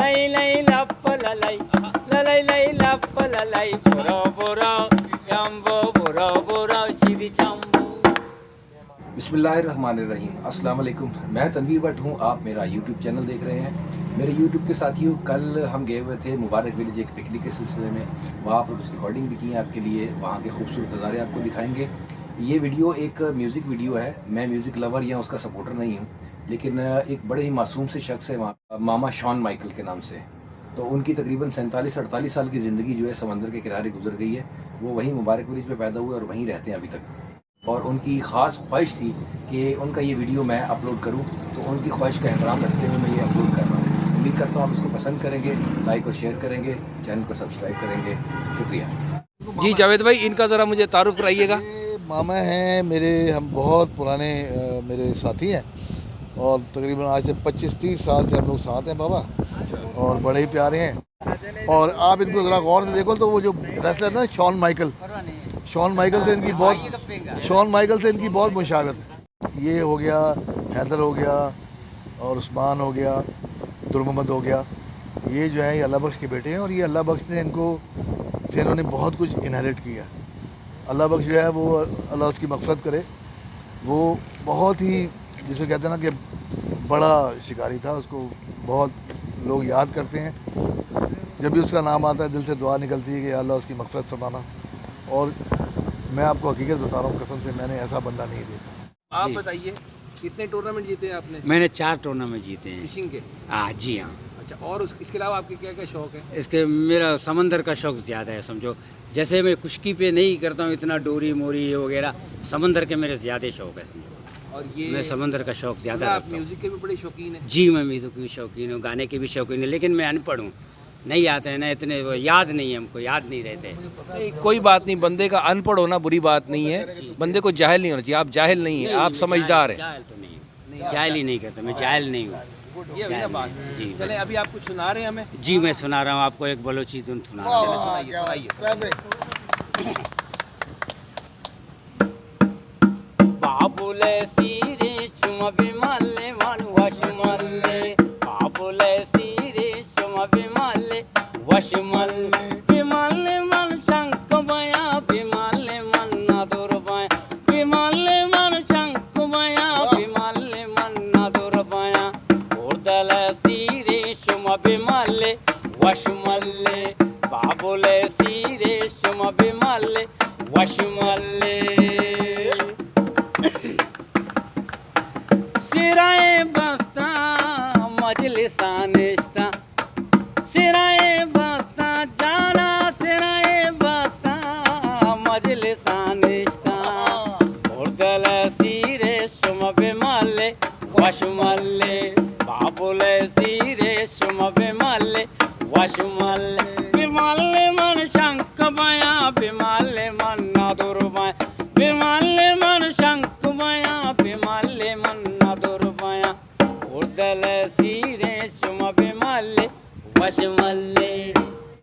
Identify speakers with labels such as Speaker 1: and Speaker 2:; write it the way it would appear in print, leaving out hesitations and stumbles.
Speaker 1: lay lay lappa lalay, lalay lay lappa lalay, bura bura, jambo bura bura, shidi chambo.
Speaker 2: बिस्मिल्लाहिर्रहमानिर्रहीम। अस्सलाम वालेकुम। मैं तनवीर भट्ट हूँ। आप मेरा यूट्यूब चैनल देख रहे हैं। मेरे यूट्यूब के साथियों, कल हम गए हुए थे मुबारक विलेज एक पिकनिक के सिलसिले में। वहाँ पर कुछ रिकॉर्डिंग भी की है आपके लिए। वहाँ के खूबसूरत नज़ारे आपको दिखाएंगे। ये वीडियो एक म्यूज़िक वीडियो है। मैं म्यूज़िक लवर या उसका सपोर्टर नहीं हूँ, लेकिन एक बड़े ही मासूम से शख्स है वहाँ, मामा शॉन माइकल के नाम से। तो उनकी तकरीबन 47-48 साल की ज़िंदगी जो है समंदर के किनारे गुजर गई है। वो वहीं मुबारक विलेज में पैदा हुए और वहीं रहते हैं अभी तक। और उनकी ख़ास ख्वाहिश थी कि उनका ये वीडियो मैं अपलोड करूं, तो उनकी ख्वाहिश का एहतराम रखते हुए मैं ये अपलोड कर रहा हूँ। उम्मीद करता हूँ आप इसको पसंद करेंगे, लाइक और शेयर करेंगे, चैनल को सब्सक्राइब करेंगे। शुक्रिया
Speaker 3: जी जावेद भाई, इनका ज़रा मुझे तारुफ कराइएगा।
Speaker 4: मामा हैं मेरे, हम बहुत पुराने मेरे साथी हैं और तकरीबन आज से 25-30 साल से हम लोग साथ हैं बाबा, और बड़े ही प्यारे हैं। और आप इनको ज़रा गौर से देखो तो वो जो रेसलर ना शॉन माइकल से इनकी बहुत मुशावत। ये हो गया, हैदर हो गया, और उस्मान हो गया, दुर्मद हो गया। ये जो है ये अल्लाह बख्श के बेटे हैं और ये अल्लाह बख्श ने इनको से इन्होंने बहुत कुछ इनहेरिट किया। अल्लाह बख्श जो है वो अल्लाह उसकी मग़फ़िरत करे। वो बहुत ही जिसे कहते हैं ना कि बड़ा शिकारी था, उसको बहुत लोग याद करते हैं। जब भी उसका नाम आता है दिल से दुआ निकलती है कि अल्लाह उसकी मग़फ़िरत फरमाना। और मैं आपको हकीकत बता रहा हूँ, कसम से मैंने ऐसा बंदा नहीं देखा।
Speaker 3: आप बताइए, कितने टूर्नामेंट जीते हैं आपने?
Speaker 5: मैंने 4 टूर्नामेंट जीते हैं
Speaker 3: फिशिंग के।
Speaker 5: हाँ जी हाँ।
Speaker 3: अच्छा, और इसके अलावा आपके क्या क्या शौक़ है?
Speaker 5: इसके मेरा समंदर का शौक़ ज़्यादा है। समझो जैसे मैं खुशकी पे नहीं करता हूँ इतना, डोरी मोरी वगैरह, समंदर के मेरे ज़्यादा शौक़ है।
Speaker 3: और ये
Speaker 5: मैं समंदर का शौक़ ज़्यादा
Speaker 3: आप
Speaker 5: रखता हूँ।
Speaker 3: म्यूज़िक के भी बड़े शौकीन हैं?
Speaker 5: जी मैं म्यूज़िक की शौकीन हूँ, गाने की भी शौकीन हूँ, लेकिन मैं अनपढ़ हूँ, नहीं आते हैं ना इतने, याद नहीं है, हमको याद नहीं रहते।
Speaker 3: नहीं, कोई बात नहीं, बंदे का अनपढ़ होना बुरी बात नहीं है। बंदे को जाहिल नहीं होना चाहिए। आप जाहिल नहीं हैं, आप समझदार हैं।
Speaker 5: जाहिल तो नहीं हूँ, जाहिल ही नहीं करता, मैं जाहिल नहीं हूँ।
Speaker 3: ये हुई ना बात।
Speaker 5: जी
Speaker 3: चले, अभी आप कुछ सुना रहे हैं हमें?
Speaker 5: जी मैं सुना रहा हूँ आपको एक बलोची धुन सुना रहा हूँ।
Speaker 3: सुनाइए।
Speaker 1: बाबुले सीरे शुम बिमले मन वशमले, बाबुले सीरे शुम बिमले वशमले, बिमले मन शंख बया, बिमले मन नादुर बया, बिमले मन शंख बया, बिमले मन नादुर बया, उर्दले सीरे शुम बिमले वशमले, बाबुले सीरे शुम बिमले वशमले। सिराए बस्ता मजलिसा निश्ता, सिराए बस्ता जाना, सिराए बस्ता मजलिसा निश्ता, उर्दल सीरे शुम बिमले वशमले, बाबुले सीरे शुम बिमले वशमले, बिमले मन शंख बया, बिमले मन नादुर बया, बिमले मन शंख बया, बिमले मन नादुर बया, उर्दल सीरे शुम बिमले वशमले।